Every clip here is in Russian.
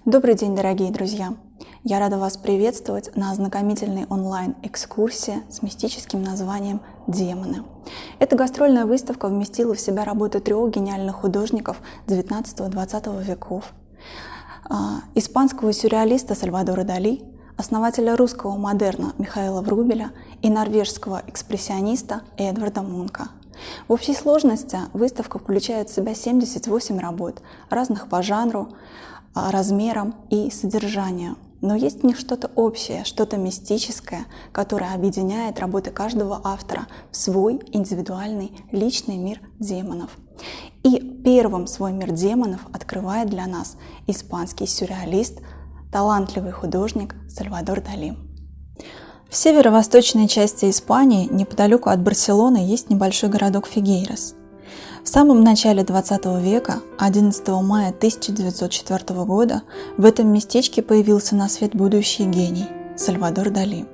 Добрый день, дорогие друзья! Я рада вас приветствовать на ознакомительной онлайн-экскурсии с мистическим названием «Демоны». Эта гастрольная выставка вместила в себя работы трех гениальных художников XIX-XX веков. Испанского сюрреалиста Сальвадора Дали, основателя русского модерна Михаила Врубеля и норвежского экспрессиониста Эдварда Мунка. В общей сложности выставка включает в себя 78 работ, разных по жанру, размерам и содержанию. Но есть в них что-то общее, что-то мистическое, которое объединяет работы каждого автора в свой индивидуальный личный мир демонов. И первым свой мир демонов открывает для нас испанский сюрреалист, талантливый художник Сальвадор Дали. В северо-восточной части Испании, неподалеку от Барселоны, есть небольшой городок Фигейрос. В самом начале 20 века, 11 мая 1904 года, в этом местечке появился на свет будущий гений – Сальвадор Дали.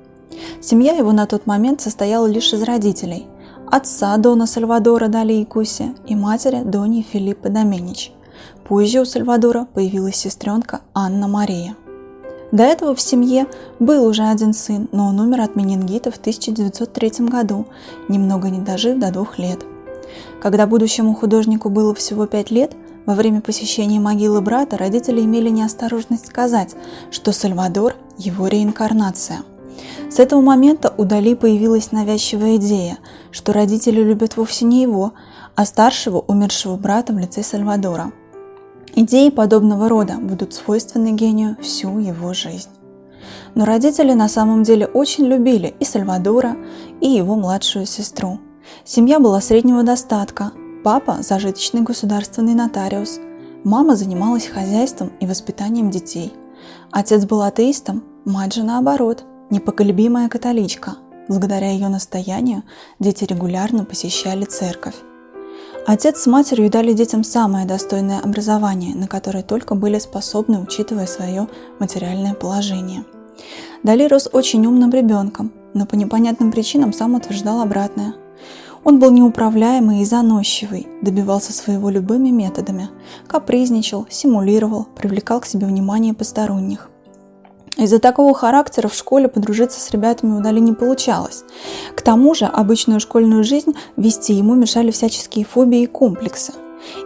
Семья его на тот момент состояла лишь из родителей – отца Дона Сальвадора Дали и Куси и матери Дони Филиппы Доменич. Позже у Сальвадора появилась сестренка Анна Мария. До этого в семье был уже один сын, но он умер от менингита в 1903 году, немного не дожив до 2 лет. Когда будущему художнику было всего 5 лет, во время посещения могилы брата родители имели неосторожность сказать, что Сальвадор – его реинкарнация. С этого момента у Дали появилась навязчивая идея, что родители любят вовсе не его, а старшего умершего брата в лице Сальвадора. Идеи подобного рода будут свойственны гению всю его жизнь. Но родители на самом деле очень любили и Сальвадора, и его младшую сестру. Семья была среднего достатка, папа – зажиточный государственный нотариус, мама занималась хозяйством и воспитанием детей. Отец был атеистом, мать же наоборот, непоколебимая католичка. Благодаря ее настоянию дети регулярно посещали церковь. Отец с матерью дали детям самое достойное образование, на которое только были способны, учитывая свое материальное положение. Дали рос очень умным ребенком, но по непонятным причинам сам утверждал обратное. Он был неуправляемый и заносчивый, добивался своего любыми методами, капризничал, симулировал, привлекал к себе внимание посторонних. Из-за такого характера в школе подружиться с ребятами у Дали не получалось. К тому же обычную школьную жизнь вести ему мешали всяческие фобии и комплексы.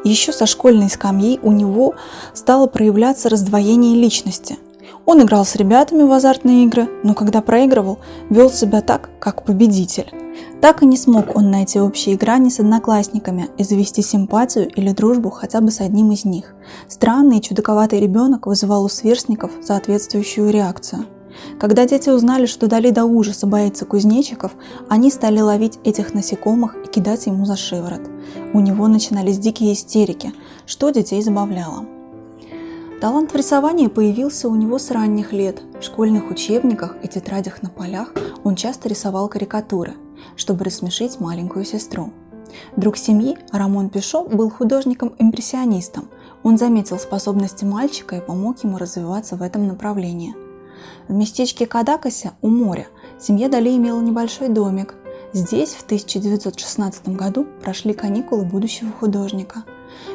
Еще со школьной скамьи у него стало проявляться раздвоение личности. Он играл с ребятами в азартные игры, но когда проигрывал, вел себя так, как победитель. Так и не смог он найти общие грани с одноклассниками и завести симпатию или дружбу хотя бы с одним из них. Странный и чудаковатый ребенок вызывал у сверстников соответствующую реакцию. Когда дети узнали, что Дали до ужаса боится кузнечиков, они стали ловить этих насекомых и кидать ему за шиворот. У него начинались дикие истерики, что детей забавляло. Талант в рисовании появился у него с ранних лет. В школьных учебниках и тетрадях на полях он часто рисовал карикатуры, чтобы рассмешить маленькую сестру. Друг семьи, Рамон Пишо, был художником-импрессионистом. Он заметил способности мальчика и помог ему развиваться в этом направлении. В местечке Кадакосе у моря семья Дали имела небольшой домик. Здесь в 1916 году прошли каникулы будущего художника.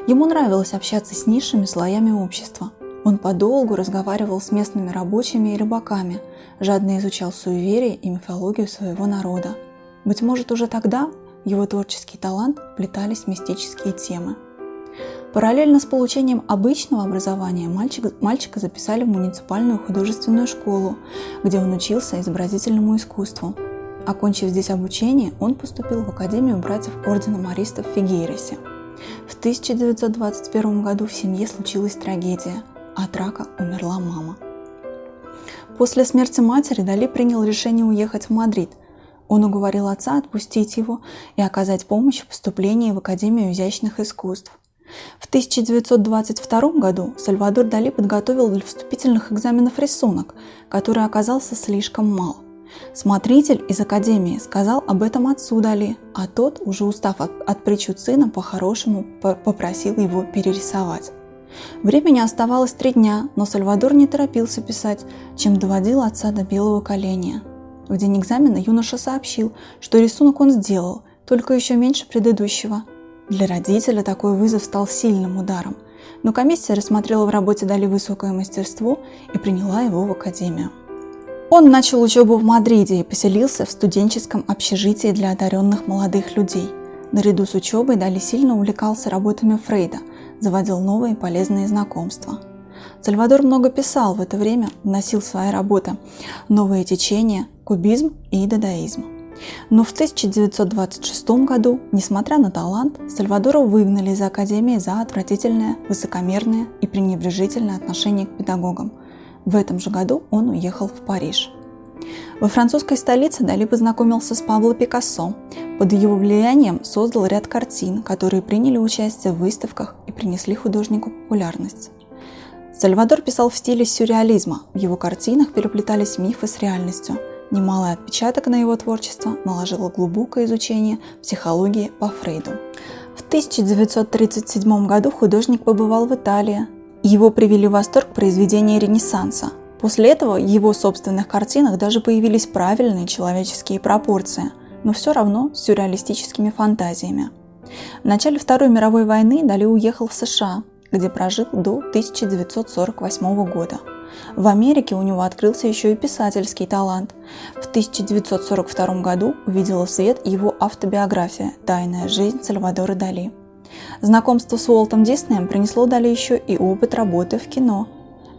Ему нравилось общаться с низшими слоями общества. Он подолгу разговаривал с местными рабочими и рыбаками, жадно изучал суеверия и мифологию своего народа. Быть может, уже тогда в его творческий талант вплетались мистические темы. Параллельно с получением обычного образования мальчика записали в муниципальную художественную школу, где он учился изобразительному искусству. Окончив здесь обучение, он поступил в Академию братьев Ордена Маристов в Фигейросе. В 1921 году в семье случилась трагедия. От рака умерла мама. После смерти матери Дали принял решение уехать в Мадрид. Он уговорил отца отпустить его и оказать помощь в поступлении в Академию изящных искусств. В 1922 году Сальвадор Дали подготовил для вступительных экзаменов рисунок, который оказался слишком мал. Смотритель из академии сказал об этом отцу Дали, а тот, уже устав от причуд сына, по-хорошему попросил его перерисовать. Времени оставалось 3 дня, но Сальвадор не торопился писать, чем доводил отца до белого коленя. В день экзамена юноша сообщил, что рисунок он сделал, только еще меньше предыдущего. Для родителя такой вызов стал сильным ударом. Но комиссия рассмотрела в работе Дали высокое мастерство и приняла его в академию. Он начал учебу в Мадриде и поселился в студенческом общежитии для одаренных молодых людей. Наряду с учебой Дали сильно увлекался работами Фрейда, заводил новые полезные знакомства. Сальвадор много писал в это время, вносил в свои работы новые течения, кубизм и дадаизм. Но в 1926 году, несмотря на талант, Сальвадора выгнали из академии за отвратительное, высокомерное и пренебрежительное отношение к педагогам. В этом же году он уехал в Париж. Во французской столице Дали познакомился с Пабло Пикассо. Под его влиянием создал ряд картин, которые приняли участие в выставках и принесли художнику популярность. Сальвадор писал в стиле сюрреализма. В его картинах переплетались мифы с реальностью. Немалый отпечаток на его творчество наложило глубокое изучение психологии по Фрейду. В 1937 году художник побывал в Италии. Его привели в восторг произведения Ренессанса. После этого в его собственных картинах даже появились правильные человеческие пропорции, но все равно с сюрреалистическими фантазиями. В начале Второй мировой войны Дали уехал в США, где прожил до 1948 года. В Америке у него открылся еще и писательский талант. В 1942 году увидела свет его автобиография «Тайная жизнь Сальвадора Дали». Знакомство с Уолтом Диснеем принесло Дали еще и опыт работы в кино.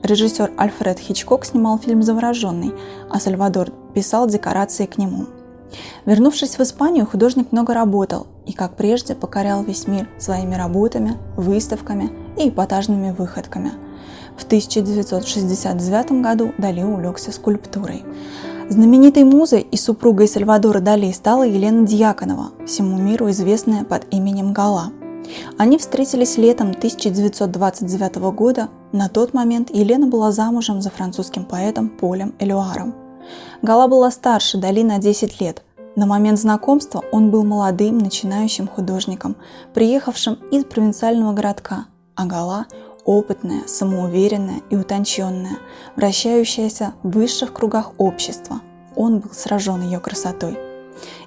Режиссер Альфред Хичкок снимал фильм «Завороженный», а Сальвадор писал декорации к нему. Вернувшись в Испанию, художник много работал и, как прежде, покорял весь мир своими работами, выставками и эпатажными выходками. В 1969 году Дали увлекся скульптурой. Знаменитой музой и супругой Сальвадора Дали стала Елена Дьяконова, всему миру известная под именем Гала. Они встретились летом 1929 года. На тот момент Елена была замужем за французским поэтом Полем Элюаром. Гала была старше Дали на 10 лет. На момент знакомства он был молодым начинающим художником, приехавшим из провинциального городка, а Гала – опытная, самоуверенная и утонченная, вращающаяся в высших кругах общества. Он был сражен ее красотой.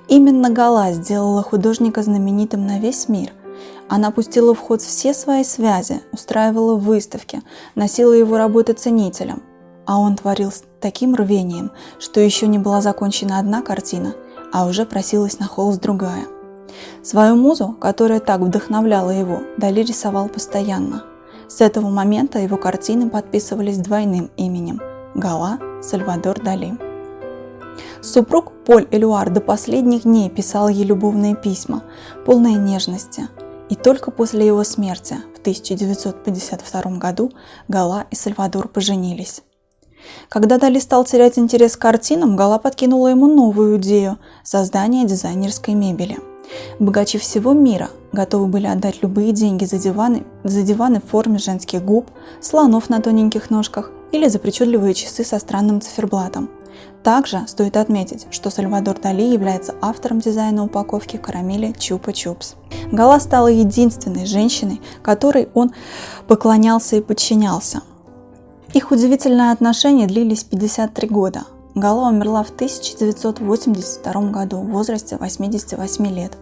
Именно Гала сделала художника знаменитым на весь мир. Она пустила в ход все свои связи, устраивала выставки, носила его работы ценителям. А он творил с таким рвением, что еще не была закончена одна картина, а уже просилась на холст другая. Свою музу, которая так вдохновляла его, Дали рисовал постоянно. С этого момента его картины подписывались двойным именем – Гала Сальвадор Дали. Супруг Поль Элюар до последних дней писал ей любовные письма, полные нежности. И только после его смерти в 1952 году Гала и Сальвадор поженились. Когда Дали стал терять интерес к картинам, Гала подкинула ему новую идею – создание дизайнерской мебели. Богачи всего мира готовы были отдать любые деньги за диваны в форме женских губ, слонов на тоненьких ножках или за причудливые часы со странным циферблатом. Также стоит отметить, что Сальвадор Дали является автором дизайна упаковки карамели Чупа-Чупс. Гала стала единственной женщиной, которой он поклонялся и подчинялся. Их удивительные отношения длились 53 года. Гала умерла в 1982 году в возрасте 88 лет.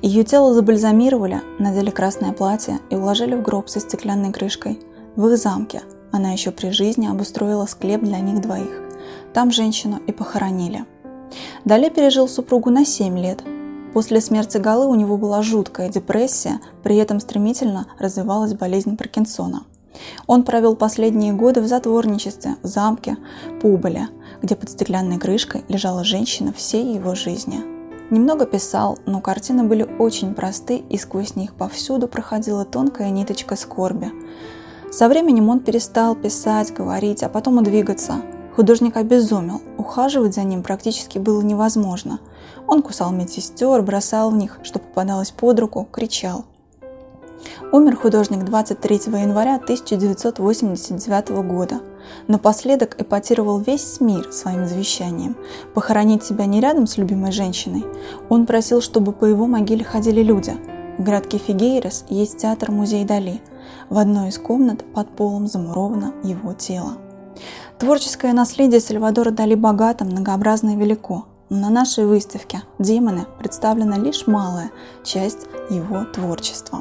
Ее тело забальзамировали, надели красное платье и уложили в гроб со стеклянной крышкой. В их замке она еще при жизни обустроила склеп для них двоих. Там женщину и похоронили. Дали пережил супругу на 7 лет. После смерти Галы у него была жуткая депрессия, при этом стремительно развивалась болезнь Паркинсона. Он провел последние годы в затворничестве в замке Пуболя, где под стеклянной крышкой лежала женщина всей его жизни. Немного писал, но картины были очень просты, и сквозь них повсюду проходила тонкая ниточка скорби. Со временем он перестал писать, говорить, а потом и двигаться. Художник обезумел, ухаживать за ним практически было невозможно. Он кусал медсестер, бросал в них, что попадалось под руку, кричал. Умер художник 23 января 1989 года. Напоследок эпатировал весь мир своим завещанием – похоронить себя не рядом с любимой женщиной. Он просил, чтобы по его могиле ходили люди. В городке Фигейрес есть театр-музей Дали. В одной из комнат под полом замуровано его тело. Творческое наследие Сальвадора Дали богато, многообразно и велико. Но на нашей выставке «Демоны» представлена лишь малая часть его творчества.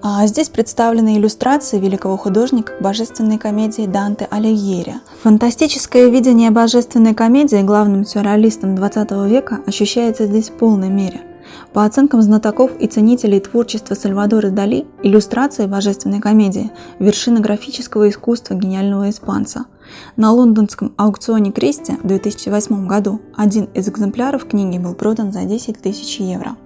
А здесь представлены иллюстрации великого художника к божественной комедии Данте Алигьери. Фантастическое видение божественной комедии главным сюрреалистом XX века ощущается здесь в полной мере. По оценкам знатоков и ценителей творчества Сальвадора Дали, иллюстрации божественной комедии – вершина графического искусства гениального испанца. На лондонском аукционе Кристи в 2008 году один из экземпляров книги был продан за 10 тысяч евро.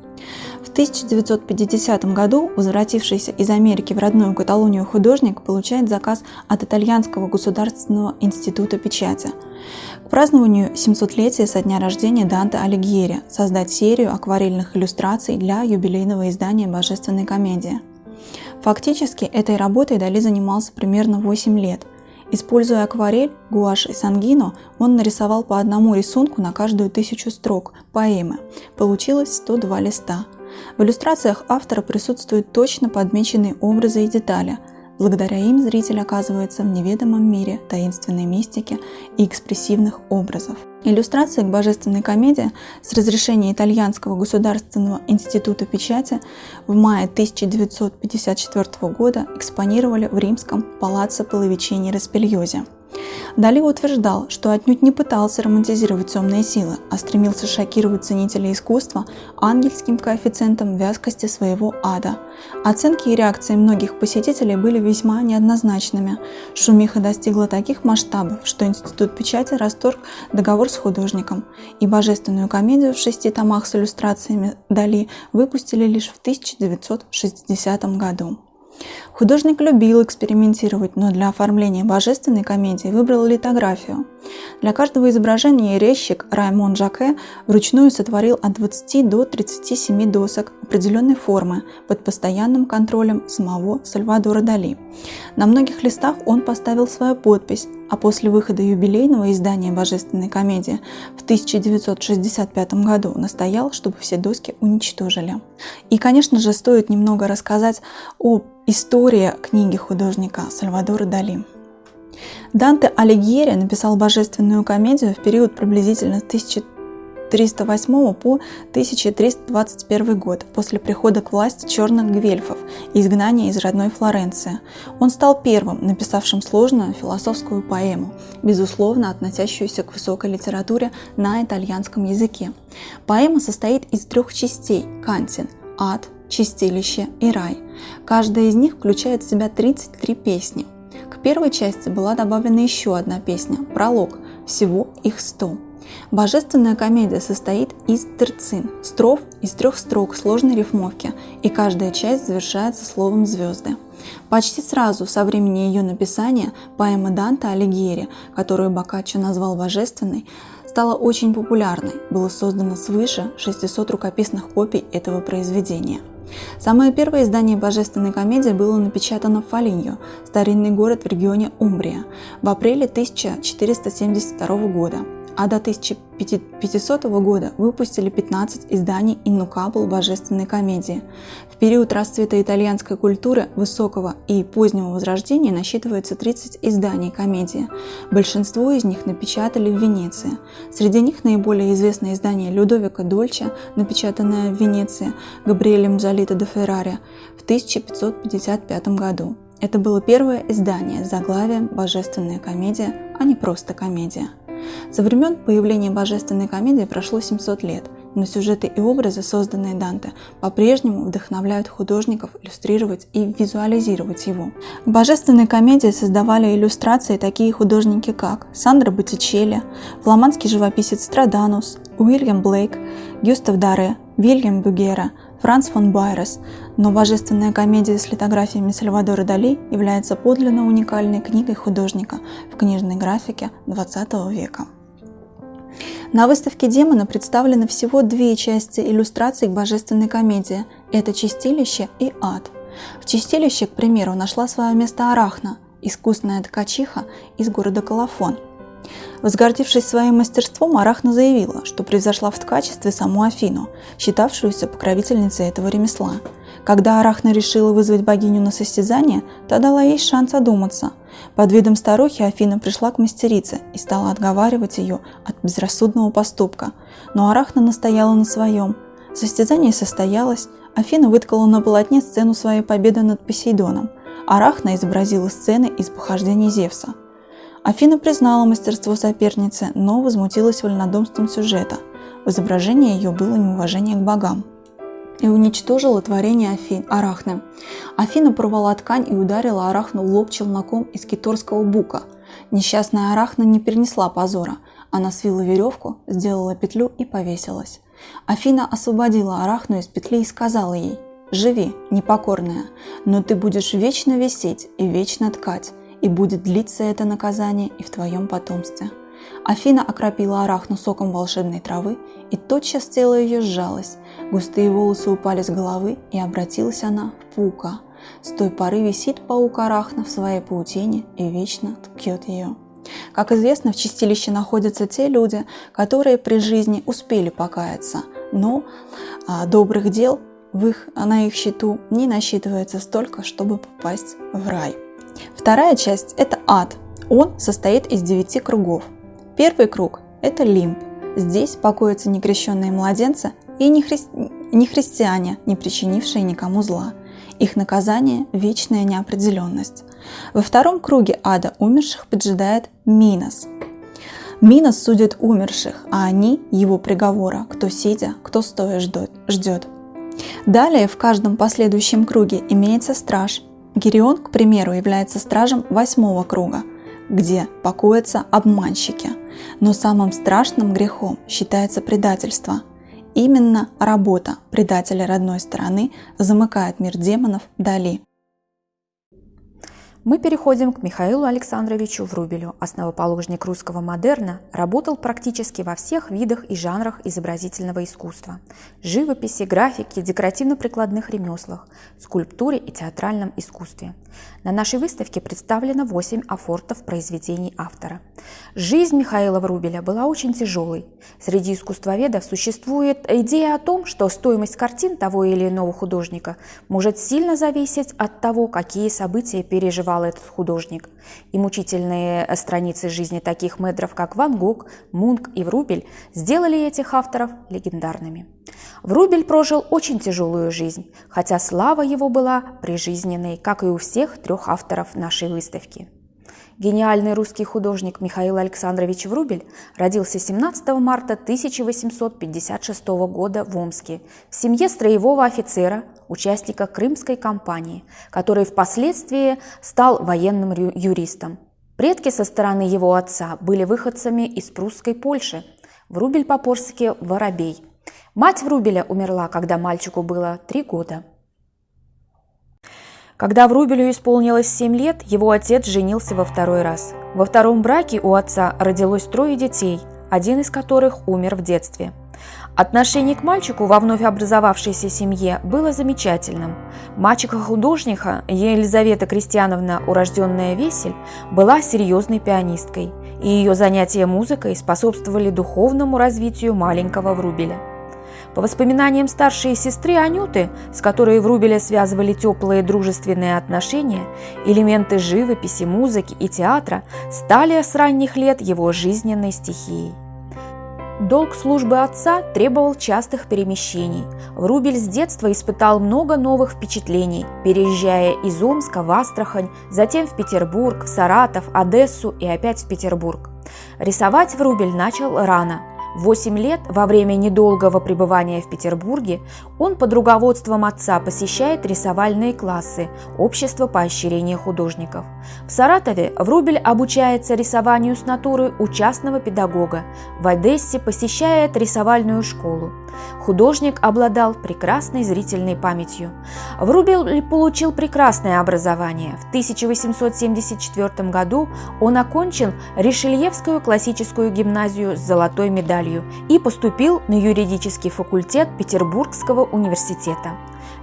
В 1950 году возвратившийся из Америки в родную Каталонию художник получает заказ от Итальянского государственного института печати к празднованию 700-летия со дня рождения Данте Алигьери создать серию акварельных иллюстраций для юбилейного издания божественной комедии. Фактически этой работой Дали занимался примерно 8 лет. Используя акварель, гуашь и сангино, он нарисовал по одному рисунку на каждую 1000 строк поэмы. Получилось 102 листа. В иллюстрациях автора присутствуют точно подмеченные образы и детали. Благодаря им зритель оказывается в неведомом мире таинственной мистики и экспрессивных образов. Иллюстрации к божественной комедии с разрешения Итальянского государственного института печати в мае 1954 года экспонировали в римском Палаццо Палlavicini Распельозе. Дали утверждал, что отнюдь не пытался романтизировать темные силы, а стремился шокировать ценителей искусства ангельским коэффициентом вязкости своего ада. Оценки и реакции многих посетителей были весьма неоднозначными. Шумиха достигла таких масштабов, что Институт печати расторг договор с художником, и божественную комедию в 6 томах с иллюстрациями Дали выпустили лишь в 1960 году. Художник любил экспериментировать, но для оформления божественной комедии выбрал литографию. Для каждого изображения резчик Раймон Жаке вручную сотворил от 20 до 37 досок определенной формы под постоянным контролем самого Сальвадора Дали. На многих листах он поставил свою подпись, а после выхода юбилейного издания божественной комедии в 1965 году настоял, чтобы все доски уничтожили. И, конечно же, стоит немного рассказать о истории книги художника Сальвадора Дали. Данте Алигьери написал божественную комедию в период приблизительно с 1308 по 1321 год, после прихода к власти черных гвельфов и изгнания из родной Флоренции. Он стал первым, написавшим сложную философскую поэму, безусловно относящуюся к высокой литературе на итальянском языке. Поэма состоит из 3 частей – кантин, ад, чистилище и рай. Каждая из них включает в себя 33 песни. К первой части была добавлена еще одна песня – пролог, всего их 100. Божественная комедия состоит из терцин, строф из 3 строк сложной рифмовки, и каждая часть завершается словом «звезды». Почти сразу со времени ее написания поэма Данте Алигьери, которую Боккаччо назвал божественной, стала очень популярной. Было создано свыше 600 рукописных копий этого произведения. Самое первое издание божественной комедии было напечатано в Фолиньо, старинный город в регионе Умбрия, в апреле 1472 года, а до 1500 года выпустили 15 изданий иннукабул божественной комедии. В период расцвета итальянской культуры высокого и позднего возрождения насчитывается 30 изданий комедии. Большинство из них напечатали в Венеции. Среди них наиболее известное издание Людовико Дольче, напечатанное в Венеции Габриэлем Джолито де Феррари в 1555 году. Это было первое издание с заглавием «Божественная комедия», а не просто комедия. Со времен появления божественной комедии прошло 700 лет, но сюжеты и образы, созданные Данте, по-прежнему вдохновляют художников иллюстрировать и визуализировать его. В божественной комедии создавали иллюстрации такие художники, как Сандро Боттичелли, фламандский живописец Страданус, Уильям Блейк, Гюстав Даре, Вильям Бюгера, Франц фон Байрес, но божественная комедия с литографиями Сальвадора Дали является подлинно уникальной книгой художника в книжной графике XX века. На выставке «Демоны» представлены всего 2 части иллюстраций к божественной комедии – это «Чистилище» и «Ад». В «Чистилище», к примеру, нашла свое место Арахна, искусная ткачиха из города Колофон. Возгордившись своим мастерством, Арахна заявила, что превзошла в ткачестве саму Афину, считавшуюся покровительницей этого ремесла. Когда Арахна решила вызвать богиню на состязание, та дала ей шанс одуматься. Под видом старухи Афина пришла к мастерице и стала отговаривать ее от безрассудного поступка, но Арахна настояла на своем. Состязание состоялось, Афина выткала на полотне сцену своей победы над Посейдоном. Арахна изобразила сцены из похождений Зевса. Афина признала мастерство соперницы, но возмутилась вольнодумством сюжета. В изображении ее было неуважение к богам. И уничтожила творение Арахны. Афина порвала ткань и ударила Арахну в лоб челноком из киторского бука. Несчастная Арахна не перенесла позора. Она свила веревку, сделала петлю и повесилась. Афина освободила Арахну из петли и сказала ей: «Живи, непокорная, но ты будешь вечно висеть и вечно ткать, и будет длиться это наказание и в твоем потомстве». Афина окропила Арахну соком волшебной травы, и тотчас тело ее сжалось, густые волосы упали с головы, и обратилась она в паука. С той поры висит паук Арахна в своей паутине и вечно ткет ее. Как известно, в чистилище находятся те люди, которые при жизни успели покаяться, но добрых дел на их счету не насчитывается столько, чтобы попасть в рай. Вторая часть – это ад. Он состоит из 9 кругов. Первый круг – это лимб. Здесь покоятся некрещенные младенцы и нехристиане, не причинившие никому зла. Их наказание – вечная неопределенность. Во втором круге ада умерших поджидает Минос. Минос судит умерших, а они – его приговора, кто сидя, кто стоя ждет. Далее в каждом последующем круге имеется страж. Герион, к примеру, является стражем 8-го круга, где покоятся обманщики. Но самым страшным грехом считается предательство. Именно работа предателя родной стороны замыкает мир демонов Дали. Мы переходим к Михаилу Александровичу Врубелю. Основоположник русского модерна, работал практически во всех видах и жанрах изобразительного искусства – живописи, графике, декоративно-прикладных ремеслах, скульптуре и театральном искусстве. На нашей выставке представлено 8 афортов произведений автора. Жизнь Михаила Врубеля была очень тяжелой. Среди искусствоведов существует идея о том, что стоимость картин того или иного художника может сильно зависеть от того, какие события переживал этот художник. И мучительные страницы жизни таких мэтров, как Ван Гог, Мунк и Врубель, сделали этих авторов легендарными. Врубель прожил очень тяжелую жизнь, хотя слава его была прижизненной, как и у всех 3 авторов нашей выставки. Гениальный русский художник Михаил Александрович Врубель родился 17 марта 1856 года в Омске в семье строевого офицера, участника Крымской кампании, который впоследствии стал военным юристом. Предки со стороны его отца были выходцами из прусской Польши. Врубель по-польски «воробей». Мать Врубеля умерла, когда мальчику было 3 года. Когда Врубелю исполнилось 7 лет, его отец женился во 2-й раз. Во 2-м браке у отца родилось 3 детей, один из которых умер в детстве. Отношение к мальчику во вновь образовавшейся семье было замечательным. Мачеха художника Елизавета Крестьяновна, урожденная Весель, была серьезной пианисткой, и ее занятия музыкой способствовали духовному развитию маленького Врубеля. По воспоминаниям старшей сестры Анюты, с которой Врубеля связывали теплые дружественные отношения, элементы живописи, музыки и театра стали с ранних лет его жизненной стихией. Долг службы отца требовал частых перемещений. Врубель с детства испытал много новых впечатлений, переезжая из Омска в Астрахань, затем в Петербург, в Саратов, Одессу и опять в Петербург. Рисовать Врубель начал рано. В 8 лет, во время недолгого пребывания в Петербурге, он под руководством отца посещает рисовальные классы Общества поощрения художников. В Саратове Врубель обучается рисованию с натуры у частного педагога, в Одессе посещает рисовальную школу. Художник обладал прекрасной зрительной памятью. Врубель получил прекрасное образование. В 1874 году он окончил Ришельевскую классическую гимназию с золотой медалью и поступил на юридический факультет Петербургского университета.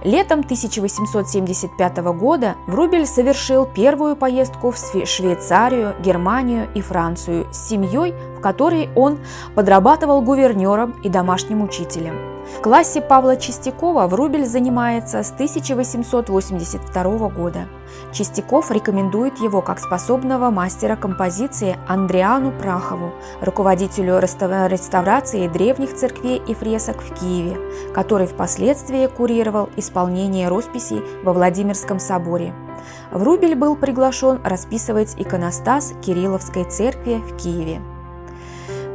Летом 1875 года Врубель совершил первую поездку в Швейцарию, Германию и Францию с семьей, в которой он подрабатывал гувернером и домашним учителем. В классе Павла Чистякова Врубель занимается с 1882 года. Чистяков рекомендует его как способного мастера композиции Андриану Прахову, руководителю реставрации древних церквей и фресок в Киеве, который впоследствии курировал исполнение росписей во Владимирском соборе. Врубель был приглашен расписывать иконостас Кирилловской церкви в Киеве.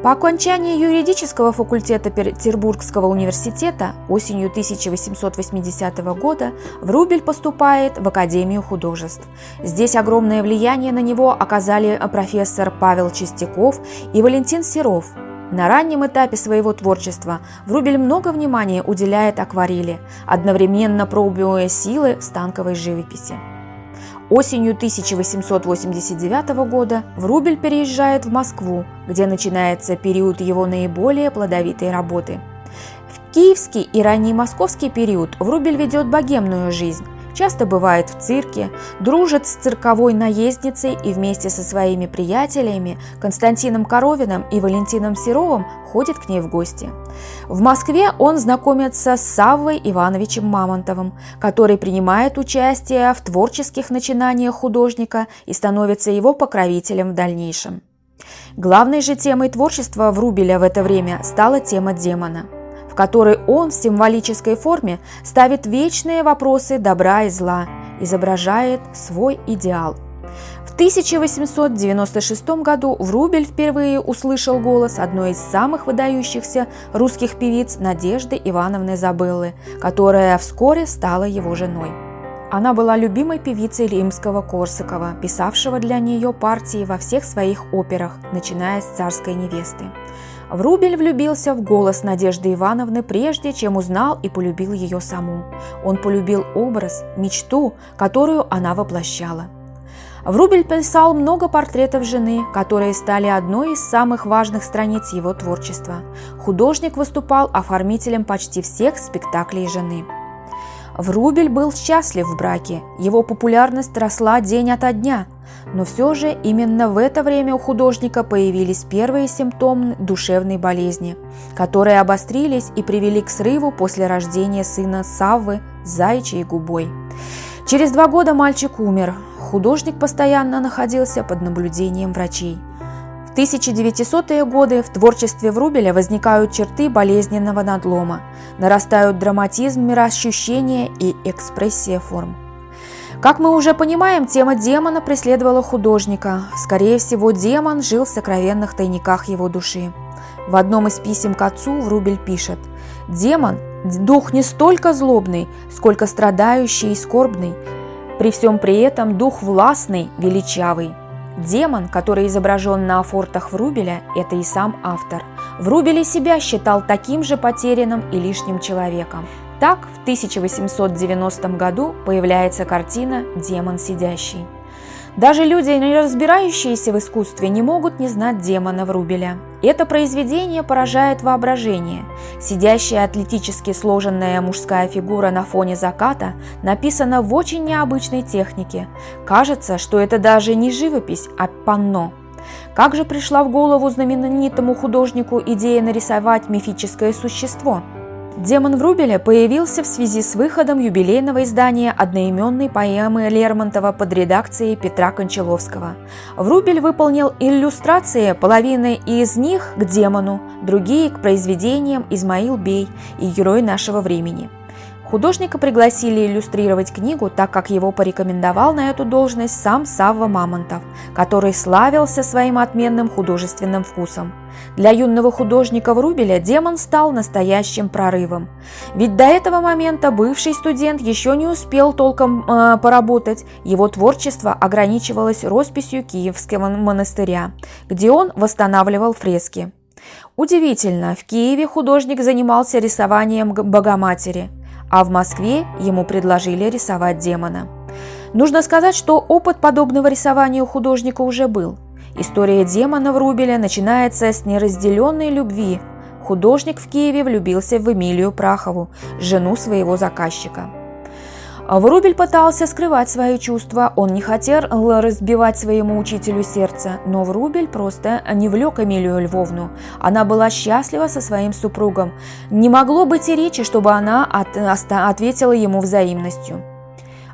По окончании юридического факультета Петербургского университета осенью 1880 года Врубель поступает в Академию художеств. Здесь огромное влияние на него оказали профессор Павел Чистяков и Валентин Серов. На раннем этапе своего творчества Врубель много внимания уделяет акварели, одновременно пробуя силы в станковой живописи. Осенью 1889 года Врубель переезжает в Москву, где начинается период его наиболее плодовитой работы. В киевский и ранний московский период Врубель ведет богемную жизнь, часто бывает в цирке, дружит с цирковой наездницей и вместе со своими приятелями Константином Коровиным и Валентином Серовым ходит к ней в гости. В Москве он знакомится с Саввой Ивановичем Мамонтовым, который принимает участие в творческих начинаниях художника и становится его покровителем в дальнейшем. Главной же темой творчества Врубеля в это время стала тема демона, в которой он в символической форме ставит вечные вопросы добра и зла, изображает свой идеал. В 1896 году Врубель впервые услышал голос одной из самых выдающихся русских певиц Надежды Ивановны Забеллы, которая вскоре стала его женой. Она была любимой певицей Римского-Корсакова, писавшего для нее партии во всех своих операх, начиная с «Царской невесты». Врубель влюбился в голос Надежды Ивановны прежде, чем узнал и полюбил ее саму. Он полюбил образ, мечту, которую она воплощала. Врубель писал много портретов жены, которые стали одной из самых важных страниц его творчества. Художник выступал оформителем почти всех спектаклей жены. Врубель был счастлив в браке, его популярность росла день ото дня, но все же именно в это время у художника появились первые симптомы душевной болезни, которые обострились и привели к срыву после рождения сына Саввы с заячьей губой. Через 2 года мальчик умер, художник постоянно находился под наблюдением врачей. В 1900-е годы в творчестве Врубеля возникают черты болезненного надлома, нарастают драматизм мироощущения и экспрессия форм. Как мы уже понимаем, тема демона преследовала художника. Скорее всего, демон жил в сокровенных тайниках его души. В одном из писем к отцу Врубель пишет: «Демон – дух не столько злобный, сколько страдающий и скорбный. При всем при этом дух властный, величавый». Демон, который изображен на афортах Врубеля, это и сам автор. Врубель и себя считал таким же потерянным и лишним человеком. Так, в 1890 году появляется картина «Демон сидящий». Даже люди, не разбирающиеся в искусстве, не могут не знать демона Врубеля. Это произведение поражает воображение. Сидящая атлетически сложенная мужская фигура на фоне заката написана в очень необычной технике. Кажется, что это даже не живопись, а панно. Как же пришла в голову знаменитому художнику идея нарисовать мифическое существо? Демон Врубеля появился в связи с выходом юбилейного издания одноименной поэмы Лермонтова под редакцией Петра Кончаловского. Врубель выполнил иллюстрации, половина из них к демону, другие к произведениям Измаил Бей и Герой нашего времени. Художника пригласили иллюстрировать книгу, так как его порекомендовал на эту должность сам Савва Мамонтов, который славился своим отменным художественным вкусом. Для юного художника Врубеля демон стал настоящим прорывом. Ведь до этого момента бывший студент еще не успел толком поработать, его творчество ограничивалось росписью Киевского монастыря, где он восстанавливал фрески. Удивительно, в Киеве художник занимался рисованием Богоматери, а в Москве ему предложили рисовать демона. Нужно сказать, что опыт подобного рисования у художника уже был. История демона Врубеля начинается с неразделенной любви. Художник в Киеве влюбился в Эмилию Прахову, жену своего заказчика. Врубель пытался скрывать свои чувства, он не хотел разбивать своему учителю сердце, но Врубель просто не влек Эмилию Львовну. Она была счастлива со своим супругом. Не могло быть и речи, чтобы она ответила ему взаимностью.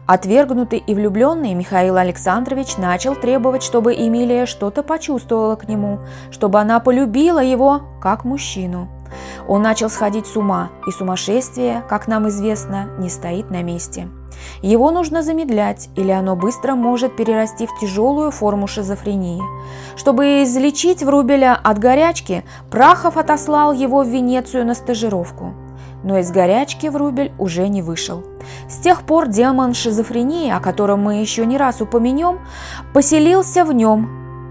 Отвергнутый и влюбленный Михаил Александрович начал требовать, чтобы Эмилия что-то почувствовала к нему, чтобы она полюбила его как мужчину. Он начал сходить с ума, и сумасшествие, как нам известно, не стоит на месте. Его нужно замедлять, или оно быстро может перерасти в тяжелую форму шизофрении. Чтобы излечить Врубеля от горячки, Прахов отослал его в Венецию на стажировку. Но из горячки Врубель уже не вышел. С тех пор демон шизофрении, о котором мы еще не раз упомянем, поселился в нем.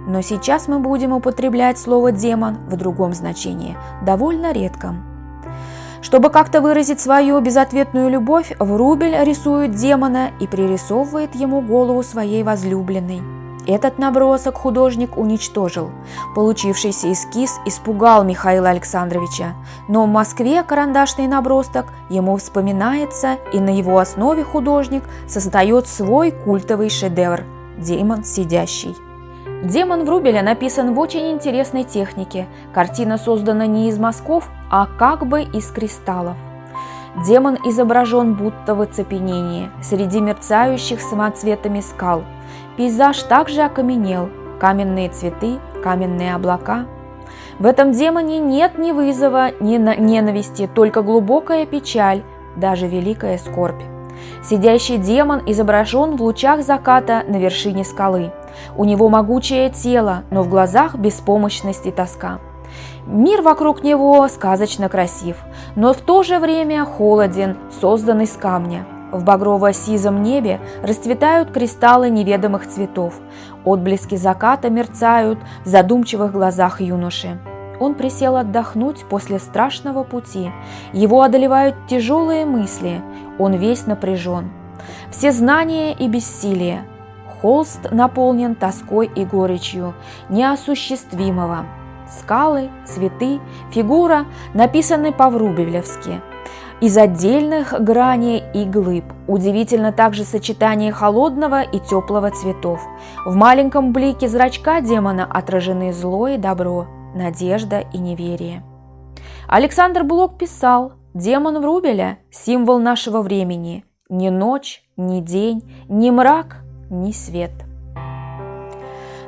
Но сейчас мы будем употреблять слово «демон» в другом значении, довольно редком. Чтобы как-то выразить свою безответную любовь, Врубель рисует демона и пририсовывает ему голову своей возлюбленной. Этот набросок художник уничтожил. Получившийся эскиз испугал Михаила Александровича, но в Москве карандашный набросок ему вспоминается, и на его основе художник создает свой культовый шедевр «Демон сидящий». Демон Врубеля написан в очень интересной технике. Картина создана не из мазков, а как бы из кристаллов. Демон изображен будто в оцепенении, среди мерцающих самоцветами скал. Пейзаж также окаменел, каменные цветы, каменные облака. В этом демоне нет ни вызова, ни ненависти, только глубокая печаль, даже великая скорбь. Сидящий демон изображен в лучах заката на вершине скалы. У него могучее тело, но в глазах беспомощность и тоска. Мир вокруг него сказочно красив, но в то же время холоден, создан из камня. В багрово-сизом небе расцветают кристаллы неведомых цветов. Отблески заката мерцают в задумчивых глазах юноши. Он присел отдохнуть после страшного пути. Его одолевают тяжелые мысли. Он весь напряжен. Все знания и бессилие. Холст наполнен тоской и горечью неосуществимого. Скалы, цветы, фигура написаны по-врубелевски. Из отдельных граней и глыб. Удивительно также сочетание холодного и теплого цветов. В маленьком блике зрачка демона отражены зло и добро, надежда и неверие. Александр Блок писал: «Демон Врубеля – символ нашего времени. Ни ночь, ни день, ни мрак, ни свет».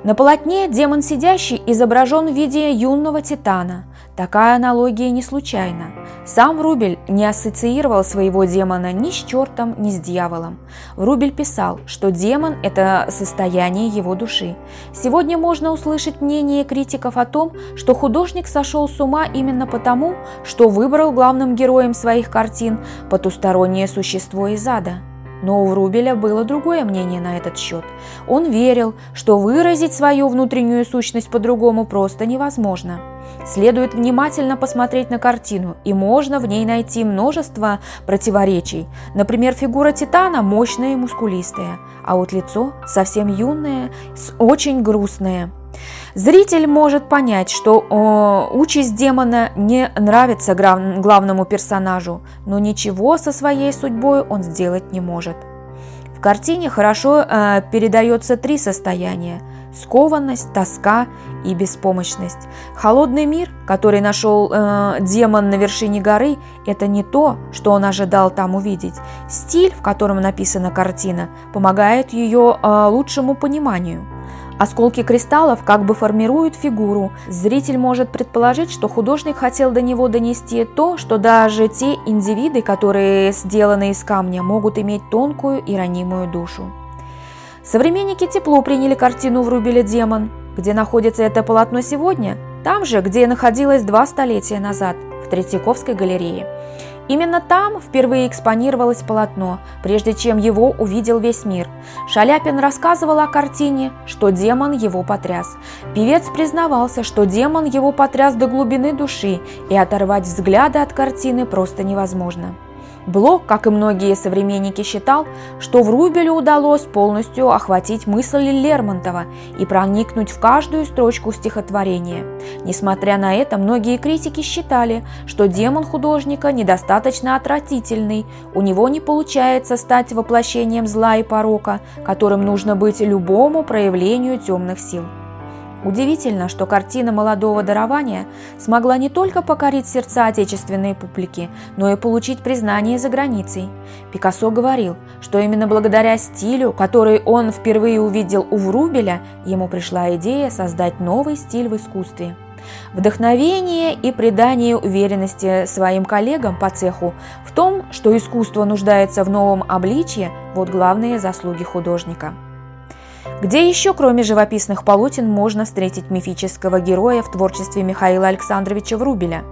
На полотне демон сидящий изображен в виде юного титана. Такая аналогия не случайна. Сам Врубель не ассоциировал своего демона ни с чертом, ни с дьяволом. Врубель писал, что демон – это состояние его души. Сегодня можно услышать мнение критиков о том, что художник сошел с ума именно потому, что выбрал главным героем своих картин потустороннее существо из ада. Но у Врубеля было другое мнение на этот счет. Он верил, что выразить свою внутреннюю сущность по-другому просто невозможно. Следует внимательно посмотреть на картину, и можно в ней найти множество противоречий. Например, фигура Титана мощная и мускулистая, а вот лицо совсем юное, очень грустное. Зритель может понять, что участь демона не нравится главному персонажу, но ничего со своей судьбой он сделать не может. В картине хорошо передается три состояния – скованность, тоска и беспомощность. Холодный мир, который нашел демон на вершине горы, это не то, что он ожидал там увидеть. Стиль, в котором написана картина, помогает ее лучшему пониманию. Осколки кристаллов как бы формируют фигуру. Зритель может предположить, что художник хотел до него донести то, что даже те индивиды, которые сделаны из камня, могут иметь тонкую и ранимую душу. Современники тепло приняли картину Врубеля «Демон». Где находится это полотно сегодня? Там же, где находилось 2 столетия назад, в Третьяковской галерее. Именно там впервые экспонировалось полотно, прежде чем его увидел весь мир. Шаляпин рассказывал о картине, что демон его потряс. Певец признавался, что демон его потряс до глубины души, и оторвать взгляды от картины просто невозможно. Блок, как и многие современники, считал, что Врубелю удалось полностью охватить мысли Лермонтова и проникнуть в каждую строчку стихотворения. Несмотря на это, многие критики считали, что демон художника недостаточно отвратительный, у него не получается стать воплощением зла и порока, которым нужно быть любому проявлению темных сил. Удивительно, что картина молодого дарования смогла не только покорить сердца отечественной публики, но и получить признание за границей. Пикассо говорил, что именно благодаря стилю, который он впервые увидел у Врубеля, ему пришла идея создать новый стиль в искусстве. Вдохновение и придание уверенности своим коллегам по цеху в том, что искусство нуждается в новом обличье – вот главные заслуги художника. Где еще, кроме живописных полотен, можно встретить мифического героя в творчестве Михаила Александровича Врубеля?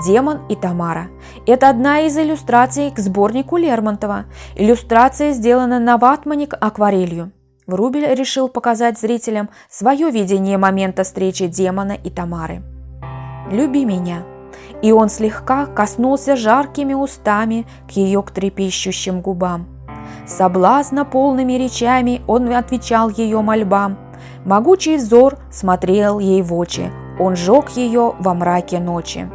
«Демон и Тамара» – это одна из иллюстраций к сборнику Лермонтова. Иллюстрация сделана на ватмане акварелью. Врубель решил показать зрителям свое видение момента встречи демона и Тамары. «Люби меня». И он слегка коснулся жаркими устами к ее трепещущим губам. Соблазна полными речами он отвечал ее мольбам. Могучий взор смотрел ей в очи, он жег ее во мраке ночи.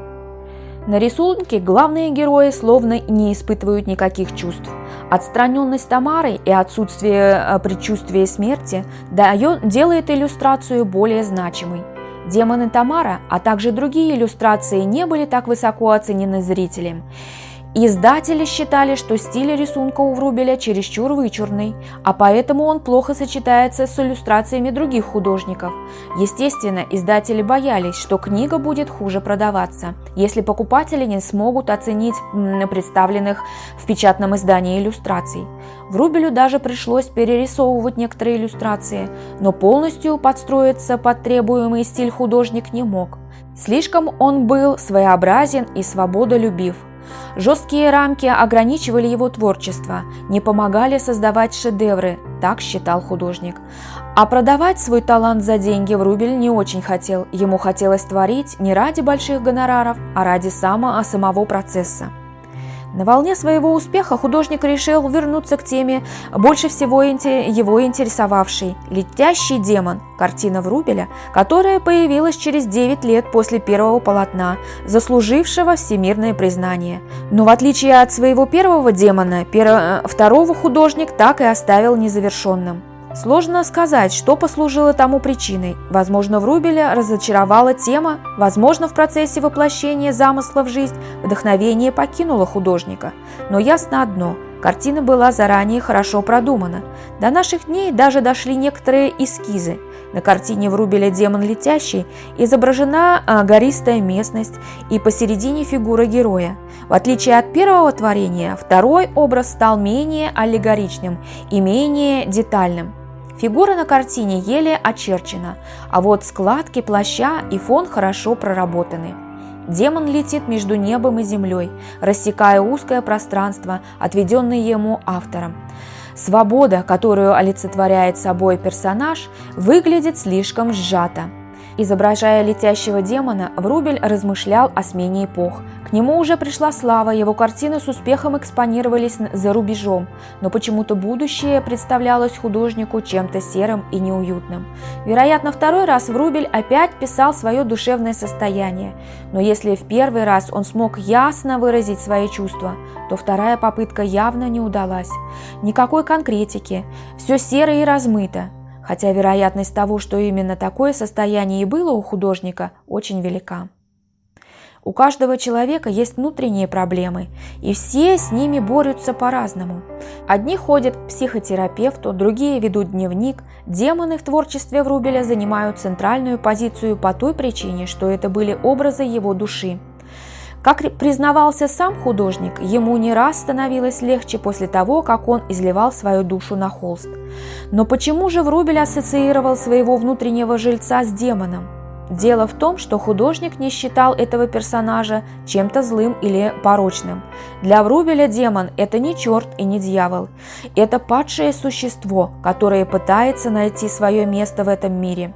На рисунке главные герои словно не испытывают никаких чувств. Отстраненность Тамары и отсутствие предчувствия смерти делает иллюстрацию более значимой. «Демон и Тамара», а также другие иллюстрации не были так высоко оценены зрителем. Издатели считали, что стиль рисунка у Врубеля чересчур вычурный, а поэтому он плохо сочетается с иллюстрациями других художников. Естественно, издатели боялись, что книга будет хуже продаваться, если покупатели не смогут оценить представленных в печатном издании иллюстраций. Врубелю даже пришлось перерисовывать некоторые иллюстрации, но полностью подстроиться под требуемый стиль художник не мог. Слишком он был своеобразен и свободолюбив. Жесткие рамки ограничивали его творчество, не помогали создавать шедевры, так считал художник. А продавать свой талант за деньги Врубель не очень хотел, ему хотелось творить не ради больших гонораров, а ради самого процесса. На волне своего успеха художник решил вернуться к теме, больше всего его интересовавшей – «Летящий демон», картина Врубеля, которая появилась через 9 лет после первого полотна, заслужившего всемирное признание. Но в отличие от своего первого демона, второго художник так и оставил незавершенным. Сложно сказать, что послужило тому причиной. Возможно, Врубеля разочаровала тема, возможно, в процессе воплощения замысла в жизнь вдохновение покинуло художника. Но ясно одно – картина была заранее хорошо продумана. До наших дней даже дошли некоторые эскизы. На картине Врубеля «Демон летящий» изображена гористая местность и посередине фигура героя. В отличие от первого творения, второй образ стал менее аллегоричным и менее детальным. Фигура на картине еле очерчена, а вот складки плаща и фон хорошо проработаны. Демон летит между небом и землей, рассекая узкое пространство, отведенное ему автором. Свобода, которую олицетворяет собой персонаж, выглядит слишком сжато. Изображая летящего демона, Врубель размышлял о смене эпох. К нему уже пришла слава, его картины с успехом экспонировались за рубежом, но почему-то будущее представлялось художнику чем-то серым и неуютным. Вероятно, второй раз Врубель опять писал свое душевное состояние, но если в первый раз он смог ясно выразить свои чувства, то вторая попытка явно не удалась. Никакой конкретики, все серо и размыто. Хотя вероятность того, что именно такое состояние и было у художника, очень велика. У каждого человека есть внутренние проблемы, и все с ними борются по-разному. Одни ходят к психотерапевту, другие ведут дневник. Демоны в творчестве Врубеля занимают центральную позицию по той причине, что это были образы его души. Как признавался сам художник, ему не раз становилось легче после того, как он изливал свою душу на холст. Но почему же Врубель ассоциировал своего внутреннего жильца с демоном? Дело в том, что художник не считал этого персонажа чем-то злым или порочным. Для Врубеля демон – это не черт и не дьявол. Это падшее существо, которое пытается найти свое место в этом мире.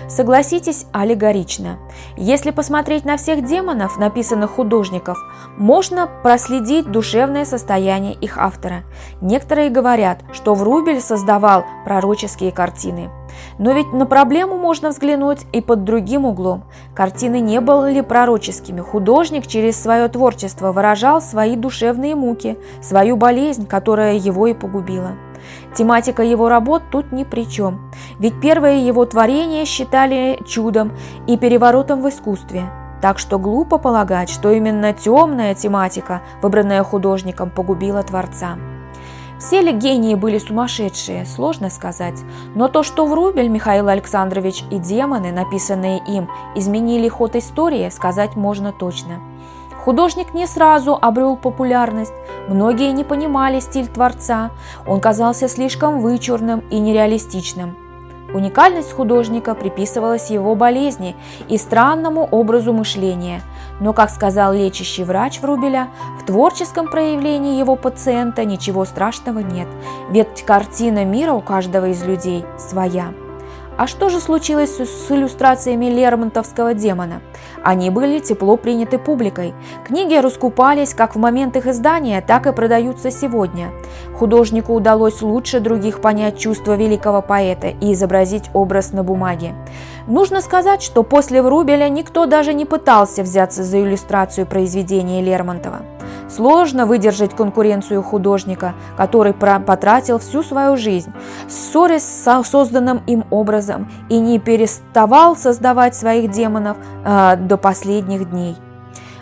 Согласитесь, аллегорично. Если посмотреть на всех демонов, написанных художников, можно проследить душевное состояние их автора. Некоторые говорят, что Врубель создавал пророческие картины. Но ведь на проблему можно взглянуть и под другим углом. Картины не были пророческими. Художник через свое творчество выражал свои душевные муки, свою болезнь, которая его и погубила. Тематика его работ тут ни при чем, ведь первые его творения считали чудом и переворотом в искусстве. Так что глупо полагать, что именно темная тематика, выбранная художником, погубила творца. Все ли гении были сумасшедшие, сложно сказать, но то, что Врубель Михаил Александрович и демоны, написанные им, изменили ход истории, сказать можно точно. Художник не сразу обрел популярность, многие не понимали стиль творца, он казался слишком вычурным и нереалистичным. Уникальность художника приписывалась его болезни и странному образу мышления, но, как сказал лечащий врач Врубеля, в творческом проявлении его пациента ничего страшного нет, ведь картина мира у каждого из людей своя. А что же случилось с иллюстрациями Лермонтовского «Демона»? Они были тепло приняты публикой. Книги раскупались как в момент их издания, так и продаются сегодня. Художнику удалось лучше других понять чувства великого поэта и изобразить образ на бумаге. Нужно сказать, что после Врубеля никто даже не пытался взяться за иллюстрацию произведения Лермонтова. Сложно выдержать конкуренцию художника, который потратил всю свою жизнь, ссорясь с созданным им образом и не переставал создавать своих демонов до последних дней.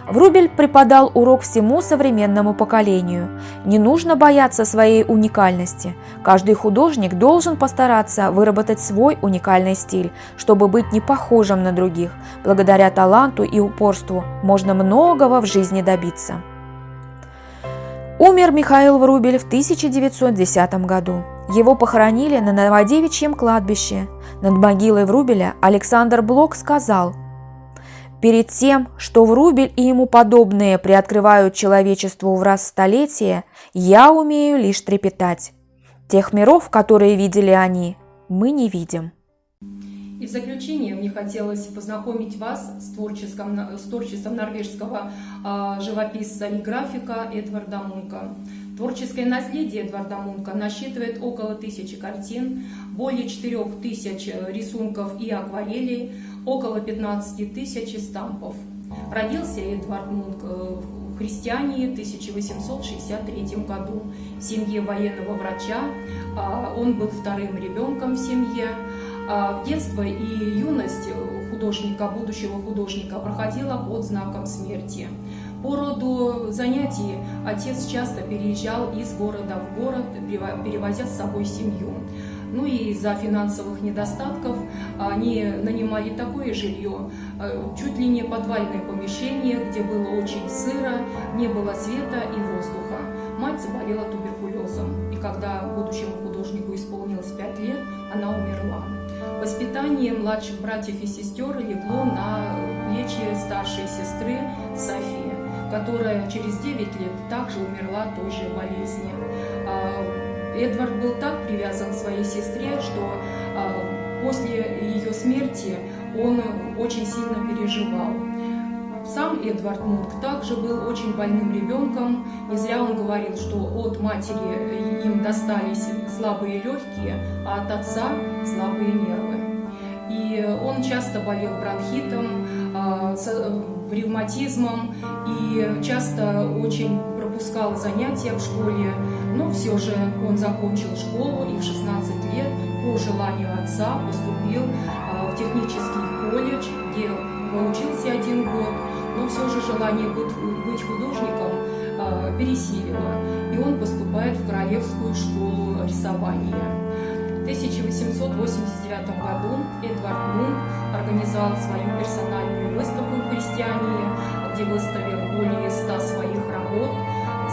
Врубель преподал урок всему современному поколению. Не нужно бояться своей уникальности. Каждый художник должен постараться выработать свой уникальный стиль, чтобы быть не похожим на других. Благодаря таланту и упорству можно многого в жизни добиться. Умер Михаил Врубель в 1910 году. Его похоронили на Новодевичьем кладбище. Над могилой Врубеля Александр Блок сказал: «Перед тем, что Врубель и ему подобные приоткрывают человечеству в раз столетия, я умею лишь трепетать. Тех миров, которые видели они, мы не видим». И в заключение мне хотелось познакомить вас с творчеством норвежского живописца и графика Эдварда Мунка. Творческое наследие Эдварда Мунка насчитывает около 1000 картин, более 4000 рисунков и акварелей, около 15 000 стампов. Родился Эдвард Мунк в Христиании в 1863 году в семье военного врача. Он был вторым ребенком в семье. Детство и юность будущего художника проходила под знаком смерти. По роду занятий отец часто переезжал из города в город, перевозя с собой семью. Ну и из-за финансовых недостатков они нанимали такое жилье, чуть ли не подвальное помещение, где было очень сыро, не было света и воздуха. Мать заболела туберкулезом, и когда будущему художнику исполнилось 5 лет, она умерла. Воспитание младших братьев и сестер легло на плечи старшей сестры Софии, которая через 9 лет также умерла от той же болезни. Эдвард был так привязан к своей сестре, что после ее смерти он очень сильно переживал. Сам Эдвард Мунк также был очень больным ребенком. Не зря он говорил, что от матери им достались слабые легкие, а от отца слабые нервы. И он часто болел бронхитом, ревматизмом и часто очень пропускал занятия в школе. Но все же он закончил школу и в 16 лет по желанию отца поступил в технический колледж, где поучился 1 год. Но все же желание быть художником пересилило, и он поступает в Королевскую школу рисования. В 1889 году Эдвард Мунк организовал свою персональную выставку в Христиании, где выставил более 100 своих работ.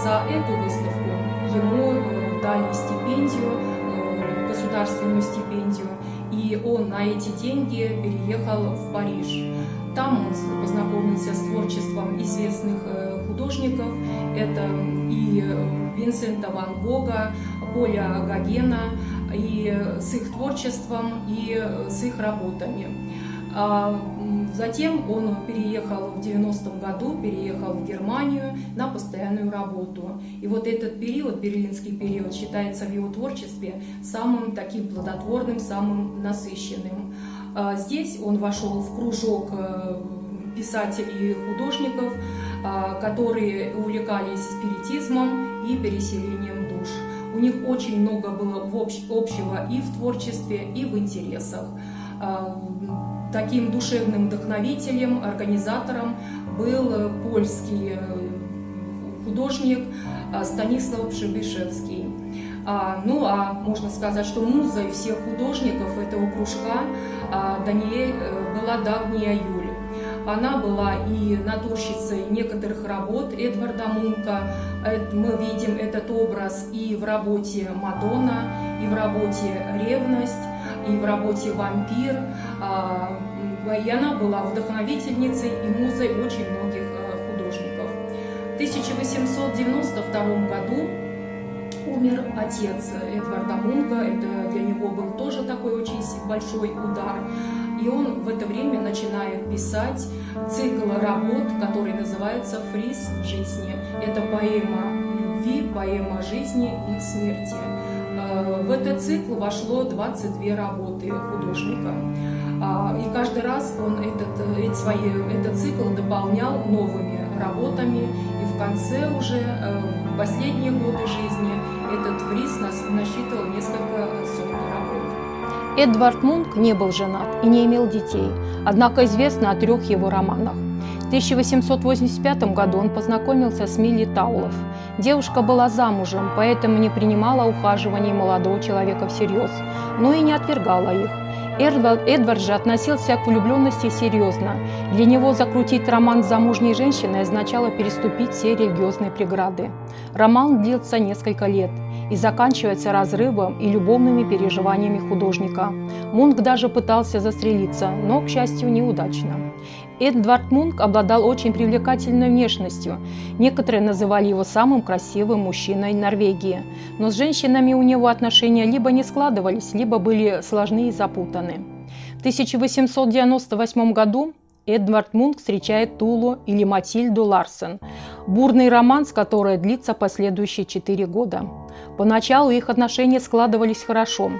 За эту выставку ему дали стипендию, государственную стипендию, и он на эти деньги переехал в Париж. Там он познакомился с творчеством известных художников. Это и Винсента ван Гога, Поля Гогена, и с их творчеством и с их работами. Затем он переехал в 90-м году, переехал в Германию на постоянную работу. И вот этот период, берлинский период, считается в его творчестве самым таким плодотворным, самым насыщенным. Здесь он вошел в кружок писателей и художников, которые увлекались спиритизмом и переселением душ. У них очень много было общего и в творчестве, и в интересах. Таким душевным вдохновителем, организатором был польский художник Станислав Przybyszewski. Можно сказать, что музой всех художников этого кружка была Дагния Юль. Она была и натурщицей некоторых работ Эдварда Мунка. Мы видим этот образ и в работе «Мадонна», и в работе «Ревность», и в работе «Вампир». И она была вдохновительницей и музой очень многих художников. В 1892 году умер отец Эдварда Мунка. Это для него был тоже такой очень большой удар. И он в это время начинает писать цикл работ, который называется «Фриз жизни». Это поэма любви, поэма жизни и смерти. В этот цикл вошло 22 работы художника. И каждый раз он этот цикл дополнял новыми работами. И в конце уже, в последние годы жизни, этот фриз насчитывал несколько сотен работ. Эдвард Мунк не был женат и не имел детей, однако известно о 3 его романах. В 1885 году он познакомился с Милли Таулов. Девушка была замужем, поэтому не принимала ухаживаний молодого человека всерьез, но и не отвергала их. Эдвард же относился к влюбленности серьезно. Для него закрутить роман с замужней женщиной означало переступить все религиозные преграды. Роман длился несколько лет и заканчивается разрывом и любовными переживаниями художника. Мунк даже пытался застрелиться, но, к счастью, неудачно. Эдвард Мунк обладал очень привлекательной внешностью. Некоторые называли его самым красивым мужчиной Норвегии. Но с женщинами у него отношения либо не складывались, либо были сложны и запутаны. В 1898 году Эдвард Мунк встречает Тулу или Матильду Ларсен, бурный романс, который длится последующие 4 года. Поначалу их отношения складывались хорошо.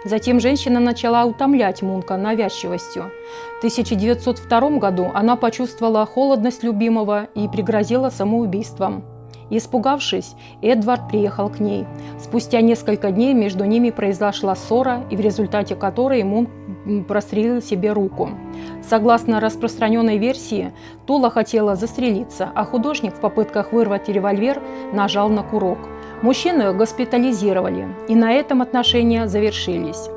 Затем женщина начала утомлять Мунка навязчивостью. В 1902 году она почувствовала холодность любимого и пригрозила самоубийством. Испугавшись, Эдвард приехал к ней. Спустя несколько дней между ними произошла ссора, и в результате которой Мунк прострелил себе руку. Согласно распространенной версии, Тула хотела застрелиться, а художник в попытках вырвать револьвер нажал на курок. Мужчину госпитализировали, и на этом отношения завершились.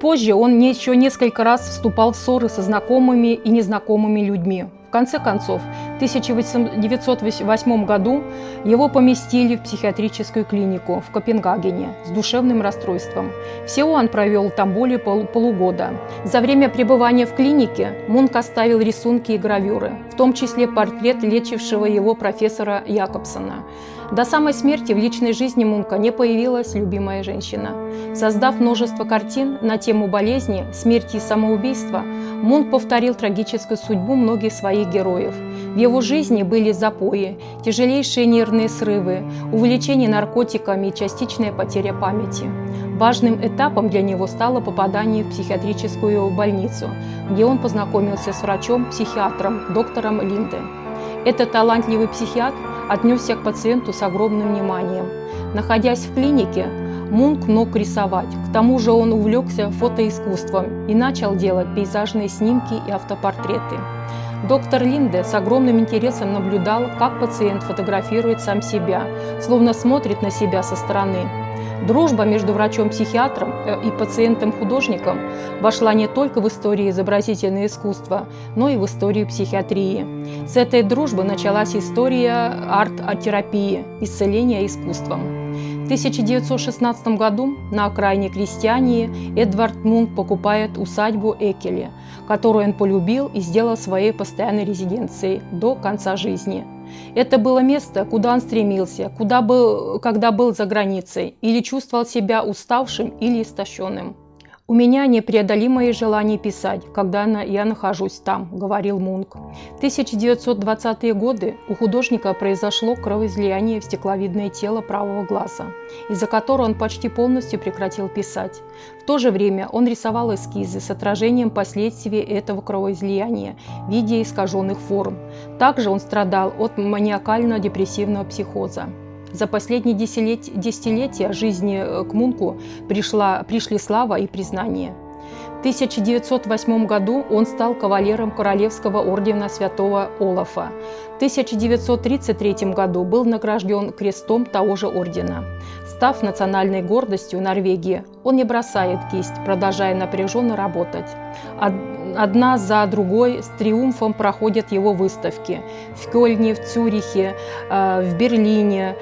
Позже он еще несколько раз вступал в ссоры со знакомыми и незнакомыми людьми. В конце концов, в 1908 году его поместили в психиатрическую клинику в Копенгагене с душевным расстройством. Всего он провел там более полугода. За время пребывания в клинике Мунк оставил рисунки и гравюры, в том числе портрет лечившего его профессора Якобсона. До самой смерти в личной жизни Мунка не появилась любимая женщина. Создав множество картин на тему болезни, смерти и самоубийства, Мунк повторил трагическую судьбу многих своих героев. В его жизни были запои, тяжелейшие нервные срывы, увлечение наркотиками и частичная потеря памяти. Важным этапом для него стало попадание в психиатрическую больницу, где он познакомился с врачом-психиатром доктором Линде. Этот талантливый психиатр отнесся к пациенту с огромным вниманием. Находясь в клинике, Мунк мог рисовать. К тому же он увлекся фотоискусством и начал делать пейзажные снимки и автопортреты. Доктор Линде с огромным интересом наблюдал, как пациент фотографирует сам себя, словно смотрит на себя со стороны. Дружба между врачом-психиатром и пациентом-художником вошла не только в историю изобразительного искусства, но и в историю психиатрии. С этой дружбы началась история арт-терапии, исцеления искусством. В 1916 году на окраине Крестьянии Эдвард Мунк покупает усадьбу Экеле, которую он полюбил и сделал своей постоянной резиденцией до конца жизни. Это было место, куда он стремился, когда был за границей, или чувствовал себя уставшим или истощенным. «У меня непреодолимое желание писать, когда я нахожусь там», – говорил Мунк. В 1920-е годы у художника произошло кровоизлияние в стекловидное тело правого глаза, из-за которого он почти полностью прекратил писать. В то же время он рисовал эскизы с отражением последствий этого кровоизлияния в виде искаженных форм. Также он страдал от маниакально-депрессивного психоза. За последние десятилетия жизни к Мунку пришли слава и признание. В 1908 году он стал кавалером Королевского ордена Святого Олафа. В 1933 году был награжден крестом того же ордена. Став национальной гордостью Норвегии, он не бросает кисть, продолжая напряженно работать. Одна за другой с триумфом проходят его выставки в Кёльне, в Цюрихе, в Берлине,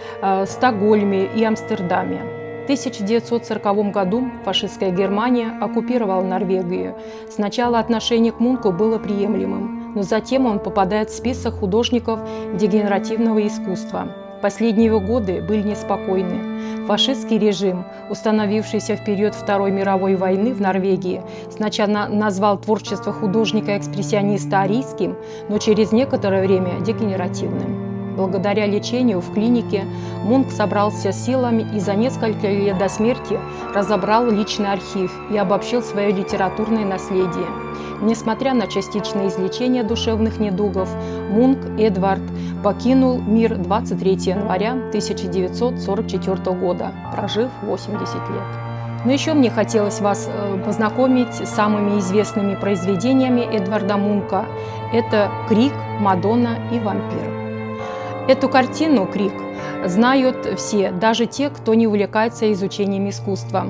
Стокгольме и Амстердаме. В 1940 году фашистская Германия оккупировала Норвегию. Сначала отношение к Мунку было приемлемым, но затем он попадает в список художников дегенеративного искусства. Последние его годы были неспокойны. Фашистский режим, установившийся в период Второй мировой войны в Норвегии, сначала назвал творчество художника-экспрессиониста арийским, но через некоторое время дегенеративным. Благодаря лечению в клинике Мунк собрался силами и за несколько лет до смерти разобрал личный архив и обобщил свое литературное наследие. Несмотря на частичное излечение душевных недугов, Мунк Эдвард покинул мир 23 января 1944 года, прожив 80 лет. Но еще мне хотелось вас познакомить с самыми известными произведениями Эдварда Мунка. Это «Крик», «Мадонна» и «Вампир». Эту картину «Крик» знают все, даже те, кто не увлекается изучением искусства.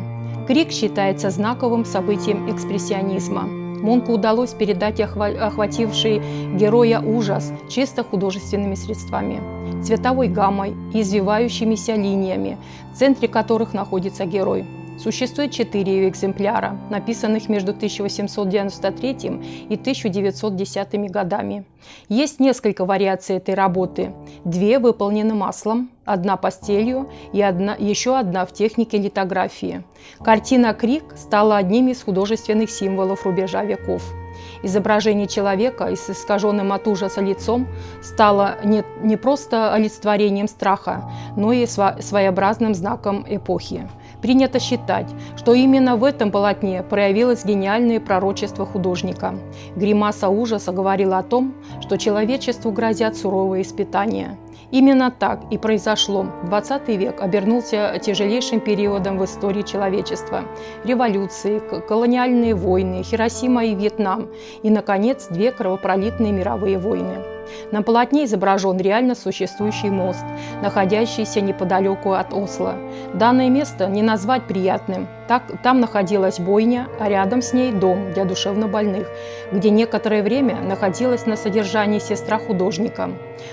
«Крик» считается знаковым событием экспрессионизма. Мунку удалось передать охвативший героя ужас чисто художественными средствами, цветовой гаммой и извивающимися линиями, в центре которых находится герой. Существует 4 экземпляра, написанных между 1893 и 1910 годами. Есть несколько вариаций этой работы. 2 выполнены маслом, 1 пастелью и еще одна в технике литографии. Картина «Крик» стала одним из художественных символов рубежа веков. Изображение человека с искаженным от ужаса лицом стало не просто олицетворением страха, но и своеобразным знаком эпохи. Принято считать, что именно в этом полотне проявилось гениальное пророчество художника. Гримаса ужаса говорила о том, что человечеству грозят суровые испытания. Именно так и произошло. 20 век обернулся тяжелейшим периодом в истории человечества. Революции, колониальные войны, Хиросима и Вьетнам и, наконец, 2 кровопролитные мировые войны. На полотне изображен реально существующий мост, находящийся неподалеку от Осло. Данное место не назвать приятным. Там находилась бойня, а рядом с ней дом для душевнобольных, где некоторое время находилась на содержании сестра художника.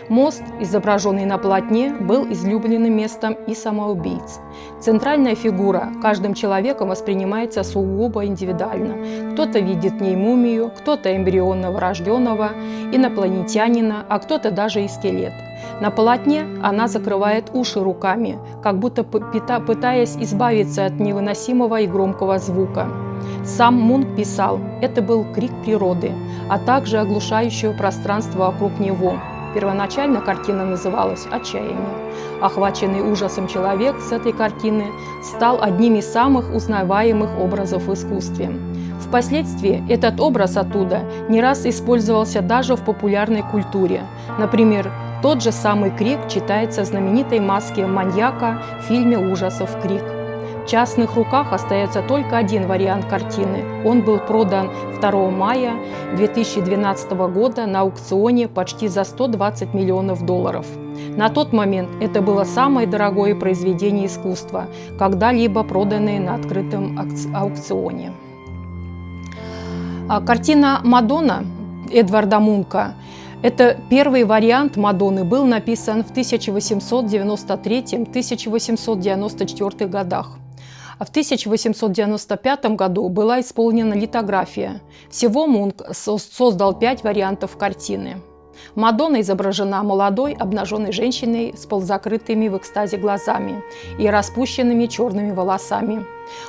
Мост, изображенный на полотне, был излюбленным местом и самоубийц. Центральная фигура каждым человеком воспринимается сугубо индивидуально. Кто-то видит в ней мумию, кто-то эмбрион новорожденного, инопланетянина, а кто-то даже и скелет. На полотне она закрывает уши руками, как будто пытаясь избавиться от невыносимого и громкого звука. Сам Мунк писал, это был крик природы, а также оглушающее пространство вокруг него. Первоначально картина называлась «Отчаяние». Охваченный ужасом человек с этой картины стал одним из самых узнаваемых образов в искусстве. Впоследствии этот образ оттуда не раз использовался даже в популярной культуре. Например, тот же самый крик читается в знаменитой маске маньяка в фильме ужасов «Крик». В частных руках остается только один вариант картины. Он был продан 2 мая 2012 года на аукционе почти за $120 миллионов. На тот момент это было самое дорогое произведение искусства, когда-либо проданное на открытом аукционе. Картина «Мадонна» Эдварда Мунка – это первый вариант Мадонны, был написан в 1893-1894 годах. А в 1895 году была исполнена литография. Всего Мунк создал 5 вариантов картины. Мадонна изображена молодой обнаженной женщиной с полузакрытыми в экстазе глазами и распущенными черными волосами.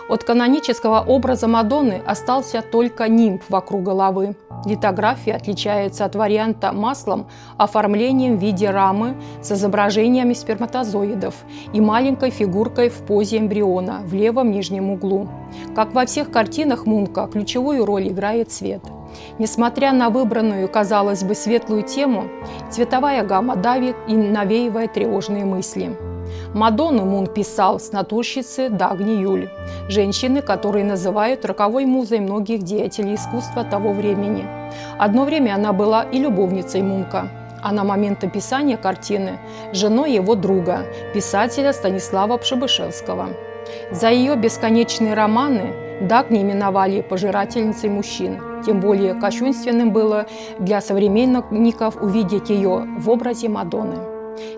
От канонического образа Мадонны остался только нимб вокруг головы. Литография отличается от варианта маслом оформлением в виде рамы с изображениями сперматозоидов и маленькой фигуркой в позе эмбриона в левом нижнем углу. Как во всех картинах Мунка, ключевую роль играет цвет. Несмотря на выбранную, казалось бы, светлую тему, цветовая гамма давит и навеивает тревожные мысли. Мадонну Мунк писал с натурщицы Дагни Юль, женщины, которые называют роковой музой многих деятелей искусства того времени. Одно время она была и любовницей Мунка, а на момент описания картины – женой его друга, писателя Станислава Пшебышевского. За ее бесконечные романы Дагни именовали пожирательницей мужчин. Тем более кощунственным было для современников увидеть ее в образе Мадонны.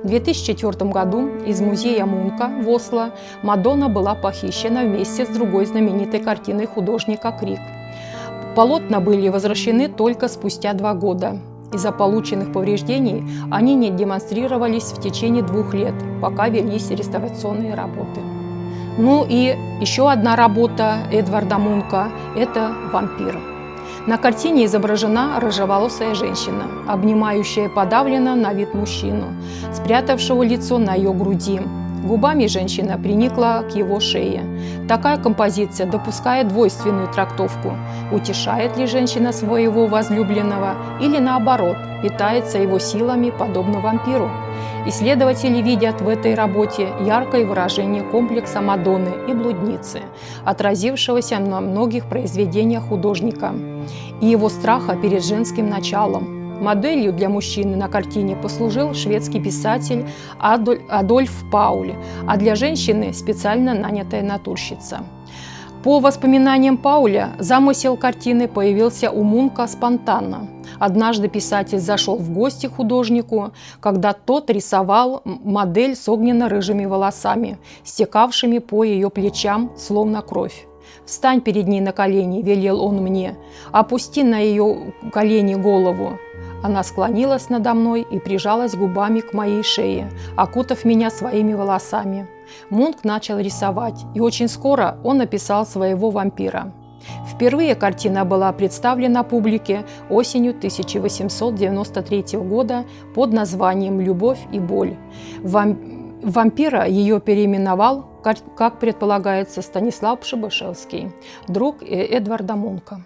В 2004 году из музея Мунка в Осло Мадонна была похищена вместе с другой знаменитой картиной художника Крик. Полотна были возвращены только спустя 2 года. Из-за полученных повреждений они не демонстрировались в течение 2 лет, пока велись реставрационные работы. Ну и еще одна работа Эдварда Мунка – это «Вампир». На картине изображена рыжеволосая женщина, обнимающая подавленно на вид мужчину, спрятавшего лицо на ее груди. Губами женщина приникла к его шее. Такая композиция допускает двойственную трактовку. Утешает ли женщина своего возлюбленного или, наоборот, питается его силами, подобно вампиру? Исследователи видят в этой работе яркое выражение комплекса Мадонны и блудницы, отразившегося на многих произведениях художника, и его страха перед женским началом. Моделью для мужчины на картине послужил шведский писатель Адольф Пауль, а для женщины – специально нанятая натурщица. По воспоминаниям Пауля, замысел картины появился у Мунка спонтанно. Однажды писатель зашел в гости к художнику, когда тот рисовал модель с огненно-рыжими волосами, стекавшими по ее плечам, словно кровь. «Встань перед ней на колени», – велел он мне, – «опусти на ее колени голову». Она склонилась надо мной и прижалась губами к моей шее, окутав меня своими волосами. Мунк начал рисовать, и очень скоро он написал своего вампира. Впервые картина была представлена публике осенью 1893 года под названием «Любовь и боль». Вампира ее переименовал, как предполагается, Станислав Пшебышевский, друг Эдварда Мунка.